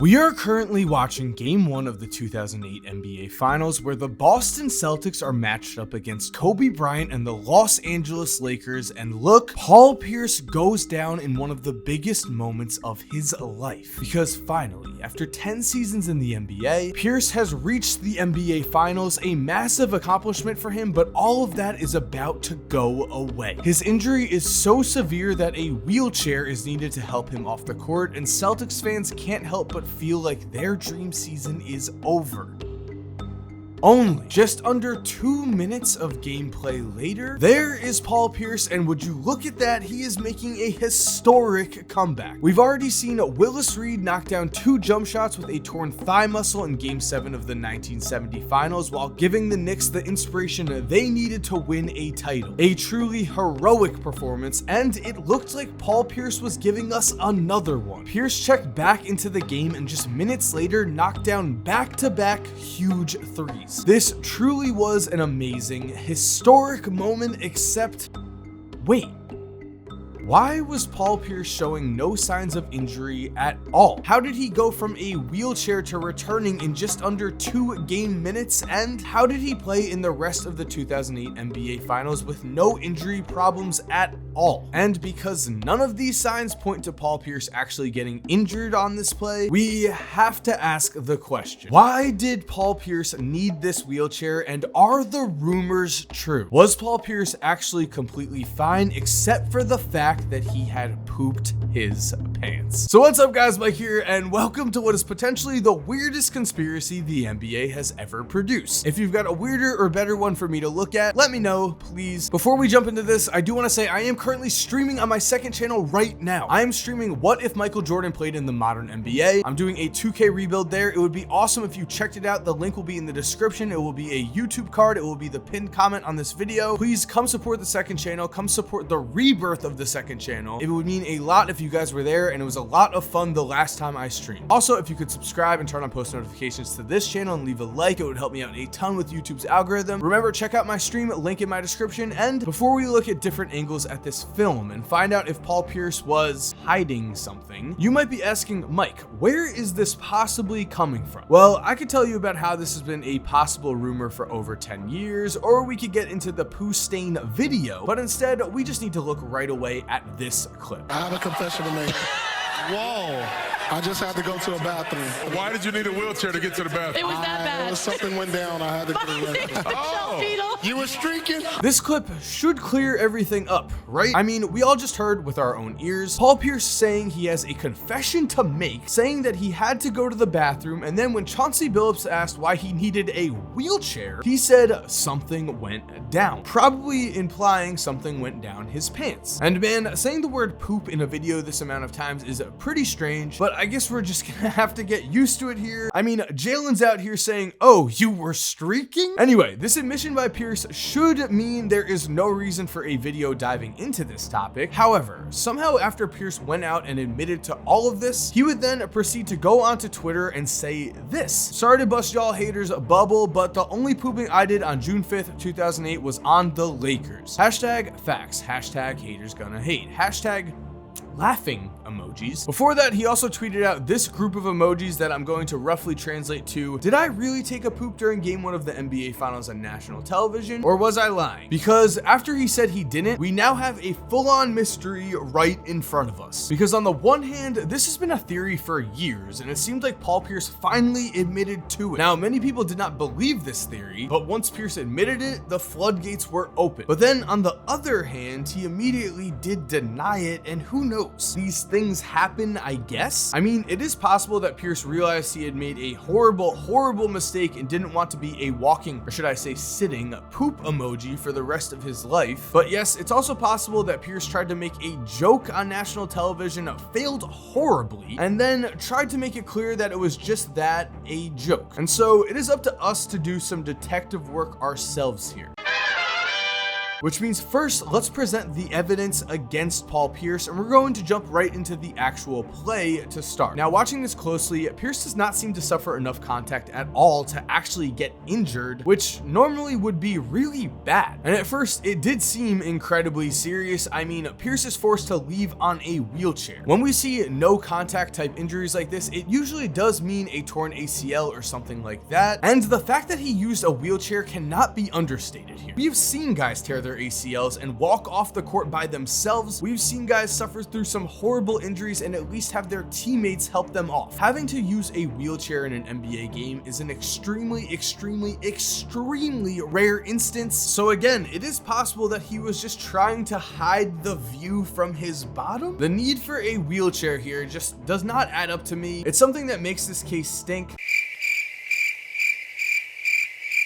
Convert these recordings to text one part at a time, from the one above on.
We are currently watching Game 1 of the 2008 NBA Finals, where the Boston Celtics are matched up against Kobe Bryant and the Los Angeles Lakers, and look, Paul Pierce goes down in one of the biggest moments of his life. Because finally, after 10 seasons in the NBA, Pierce has reached the NBA Finals, a massive accomplishment for him, but all of that is about to go away. His injury is so severe that a wheelchair is needed to help him off the court, and Celtics fans can't help but feel like their dream season is over. Only just under 2 minutes of gameplay later, there is Paul Pierce, and would you look at that, he is making a historic comeback. We've already seen Willis Reed knock down 2 jump shots with a torn thigh muscle in Game 7 of the 1970 Finals, while giving the Knicks the inspiration they needed to win a title. A truly heroic performance, and it looked like Paul Pierce was giving us another one. Pierce checked back into the game and just minutes later knocked down back-to-back huge threes. This truly was an amazing, historic moment, except, wait. Why was Paul Pierce showing no signs of injury at all? How did he go from a wheelchair to returning in just under 2 game minutes? And how did he play in the rest of the 2008 NBA Finals with no injury problems at all? And because none of these signs point to Paul Pierce actually getting injured on this play, we have to ask the question: why did Paul Pierce need this wheelchair, and are the rumors true? Was Paul Pierce actually completely fine, except for the fact that he had pooped his pants? So what's up, guys? Mike here, and welcome to what is potentially the weirdest conspiracy the NBA has ever produced. If you've got a weirder or better one for me to look at, let me know, please. Before we jump into this, I do want to say I am currently streaming on my second channel right now. I am streaming What If Michael Jordan Played in the Modern NBA. I'm doing a 2K rebuild there. It would be awesome if you checked it out. The link will be in the description. It will be a YouTube card. It will be the pinned comment on this video. Please come support the second channel. Come support the rebirth of the second channel. It would mean a lot if you guys were there, and it was a lot of fun the last time I streamed. Also, if you could subscribe and turn on post notifications to this channel and leave a like, it would help me out a ton with YouTube's algorithm. Remember, check out my stream, link in my description. And before we look at different angles at this film and find out if Paul Pierce was hiding something, you might be asking, Mike, where is this possibly coming from? Well, I could tell you about how this has been a possible rumor for over 10 years, or we could get into the poo stain video, but instead we just need to look right away at this clip. I have a confession to make. Whoa. I just had to go to a bathroom. Why did you need a wheelchair to get to the bathroom? It was that bad. Something went down. I had to go to the bathroom. Oh. You were streaking? This clip should clear everything up, right? I mean, we all just heard with our own ears Paul Pierce saying he has a confession to make, saying that he had to go to the bathroom, and then when Chauncey Billups asked why he needed a wheelchair, he said something went down, probably implying something went down his pants. And man, saying the word poop in a video this amount of times is pretty strange, but I guess we're just gonna have to get used to it here. I mean, Jalen's out here saying, oh, you were streaking? Anyway, this admission by Pierce should mean there is no reason for a video diving into this topic. However, somehow after Pierce went out and admitted to all of this, he would then proceed to go onto Twitter and say this: sorry to bust y'all haters bubble, but the only pooping I did on June 5th, 2008 was on the Lakers. Hashtag facts, hashtag haters gonna hate, hashtag laughing emojis. Before that, he also tweeted out this group of emojis that I'm going to roughly translate to: did I really take a poop during Game 1 of the NBA Finals on national television, or was I lying? Because after he said he didn't, we now have a full-on mystery right in front of us. Because on the one hand, this has been a theory for years, and it seemed like Paul Pierce finally admitted to it. Now, many people did not believe this theory, but once Pierce admitted it, the floodgates were open. But then on the other hand, he immediately did deny it, and who knows? These things happen, I guess. I mean, it is possible that Pierce realized he had made a horrible mistake and didn't want to be a walking, or should I say sitting, poop emoji for the rest of his life. But yes, it's also possible that Pierce tried to make a joke on national television, failed horribly, and then tried to make it clear that it was just that, a joke. And so it is up to us to do some detective work ourselves here. Which means first, let's present the evidence against Paul Pierce, and we're going to jump right into the actual play to start. Now, watching this closely, Pierce does not seem to suffer enough contact at all to actually get injured, which normally would be really bad. And at first, it did seem incredibly serious. I mean, Pierce is forced to leave on a wheelchair. When we see no contact type injuries like this, it usually does mean a torn ACL or something like that. And the fact that he used a wheelchair cannot be understated here. We've seen guys tear their ACLs and walk off the court by themselves. We've seen guys suffer through some horrible injuries and at least have their teammates help them off. Having to use a wheelchair in an NBA game is an extremely rare instance. So again, it is possible that he was just trying to hide the view from his bottom. The need for a wheelchair here just does not add up to me. It's something that makes this case stink.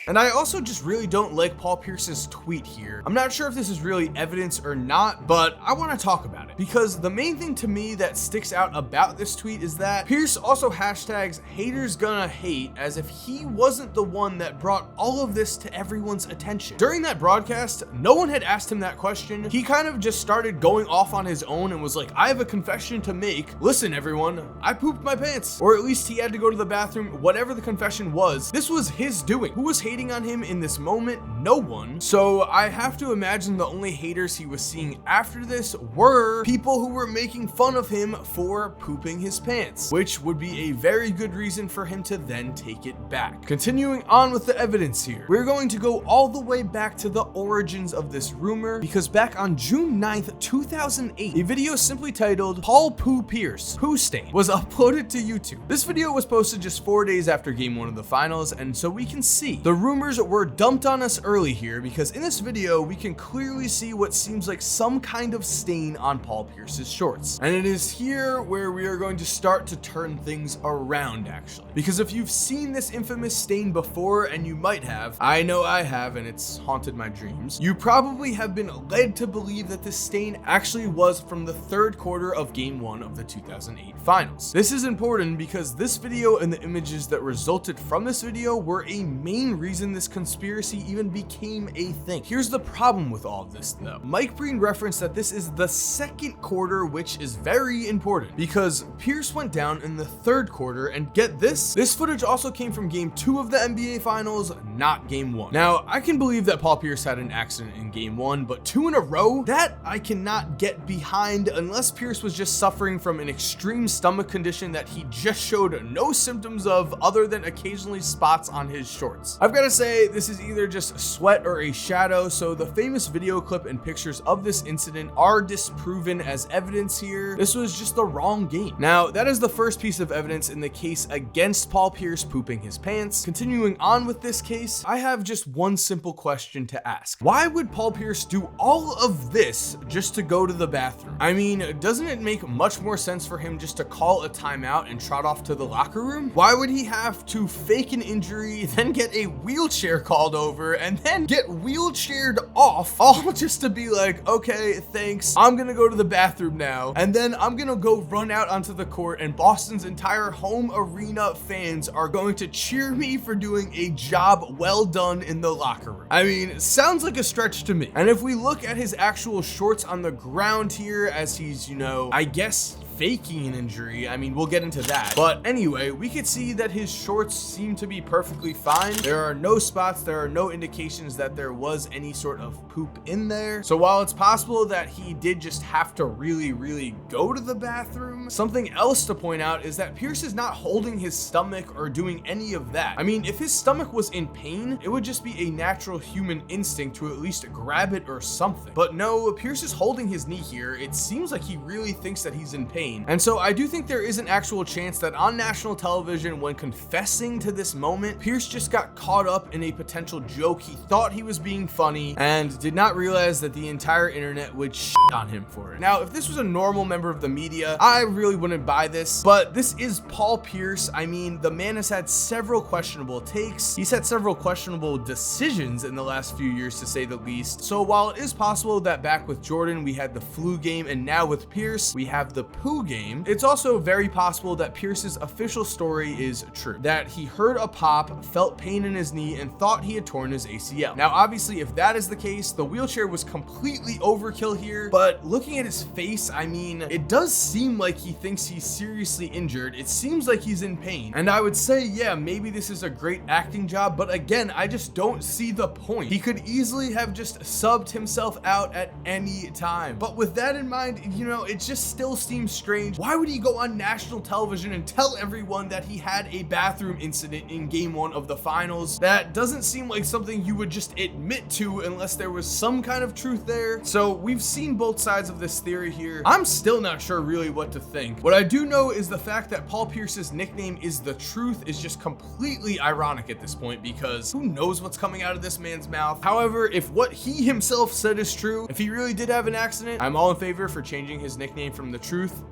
And I also just really don't like Paul Pierce's tweet here. I'm not sure if this is really evidence or not, but I want to talk about it because the main thing to me that sticks out about this tweet is that Pierce also hashtags haters gonna hate as if he wasn't the one that brought all of this to everyone's attention. During that broadcast, no one had asked him that question. He kind of just started going off on his own and was like, I have a confession to make. Listen, everyone, I pooped my pants. Or at least he had to go to the bathroom, whatever the confession was. This was his doing. Who was hating on him in this moment? No one. So I have to imagine the only haters he was seeing after this were people who were making fun of him for pooping his pants, which would be a very good reason for him to then take it back. Continuing on with the evidence here, we're going to go all the way back to the origins of this rumor, because back on June 9th, 2008, a video simply titled Paul Poo Pierce Poo Stain was uploaded to YouTube. This video was posted just 4 days after game 1 of the finals, and so we can see the rumors were dumped on us early here, because in this video we can clearly see what seems like some kind of stain on Paul Pierce's shorts. And it is here where we are going to start to turn things around, actually. Because if you've seen this infamous stain before, and you might have, I know I have, and it's haunted my dreams, you probably have been led to believe that this stain actually was from the third quarter of game 1 of the 2008 finals. This is important because this video and the images that resulted from this video were a main reason this conspiracy even became a thing. Here's the problem with all of this though. Mike Breen referenced that this is the second quarter, which is very important because Pierce went down in the third quarter, and get this footage also came from game 2 of the NBA finals, not game 1. Now, I can believe that Paul Pierce had an accident in game 1, but 2 in a row, that I cannot get behind unless Pierce was just suffering from an extreme stomach condition that he just showed no symptoms of other than occasionally spots on his shorts. I've got to say, this is either just sweat or a shadow, so the famous video clip and pictures of this incident are disproven as evidence here. This was just the wrong game. Now, that is the first piece of evidence in the case against Paul Pierce pooping his pants. Continuing on with this case, I have just one simple question to ask. Why would Paul Pierce do all of this just to go to the bathroom? I mean, doesn't it make much more sense for him just to call a timeout and trot off to the locker room? Why would he have to fake an injury, then get a wheelchair called over, and then get wheelchaired off, all just to be like, okay, thanks, I'm gonna go to the bathroom now, and then I'm gonna go run out onto the court, and Boston's entire home arena fans are going to cheer me for doing a job well done in the locker room? I mean, sounds like a stretch to me. And if we look at his actual shorts on the ground here, as he's, you know, I guess faking an injury, I mean, we'll get into that. But anyway, we could see that his shorts seem to be perfectly fine. There are no spots, there are no indications that there was any sort of poop in there. So while it's possible that he did just have to really go to the bathroom, something else to point out is that Pierce is not holding his stomach or doing any of that. I mean, if his stomach was in pain, it would just be a natural human instinct to at least grab it or something. But no, Pierce is holding his knee here. It seems like he really thinks that he's in pain. And so I do think there is an actual chance that on national television, when confessing to this moment, Pierce just got caught up in a potential joke. He thought he was being funny and did not realize that the entire internet would shit on him for it. Now, if this was a normal member of the media, I really wouldn't buy this, but this is Paul Pierce. I mean, the man has had several questionable takes. He's had several questionable decisions in the last few years, to say the least. So while it is possible that back with Jordan, we had the flu game, and now with Pierce, we have the poo flu game, it's also very possible that Pierce's official story is true, that he heard a pop, felt pain in his knee, and thought he had torn his ACL. Now, obviously, if that is the case, the wheelchair was completely overkill here, but looking at his face, I mean, it does seem like he thinks he's seriously injured. It seems like he's in pain, and I would say, yeah, maybe this is a great acting job, but again, I just don't see the point. He could easily have just subbed himself out at any time. But with that in mind, you know, it just still seems strange. Why would he go on national television and tell everyone that he had a bathroom incident in game 1 of the finals? That doesn't seem like something you would just admit to unless there was some kind of truth there. So we've seen both sides of this theory here. I'm still not sure really what to think. What I do know is the fact that Paul Pierce's nickname is The Truth is just completely ironic at this point, because who knows what's coming out of this man's mouth. However, if what he himself said is true, if he really did have an accident, I'm all in favor for changing his nickname from The Truth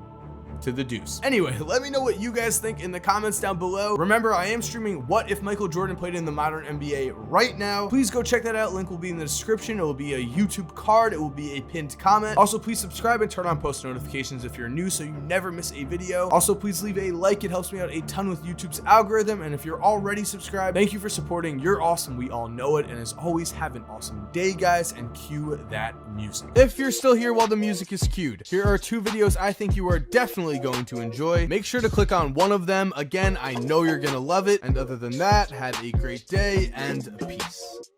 to The Deuce. Anyway, let me know what you guys think in the comments down below. Remember, I am streaming What If Michael Jordan Played in the Modern NBA right now. Please go check that out. Link will be in the description. It will be a YouTube card. It will be a pinned comment. Also, please subscribe and turn on post notifications if you're new so you never miss a video. Also, please leave a like. It helps me out a ton with YouTube's algorithm. And if you're already subscribed, thank you for supporting. You're awesome. We all know it. And as always, have an awesome day, guys, and cue that music. If you're still here while the music is cued, here are 2 videos I think you are definitely going to enjoy. Make sure to click on one of them. Again, I know you're gonna love it. And other than that, have a great day and peace.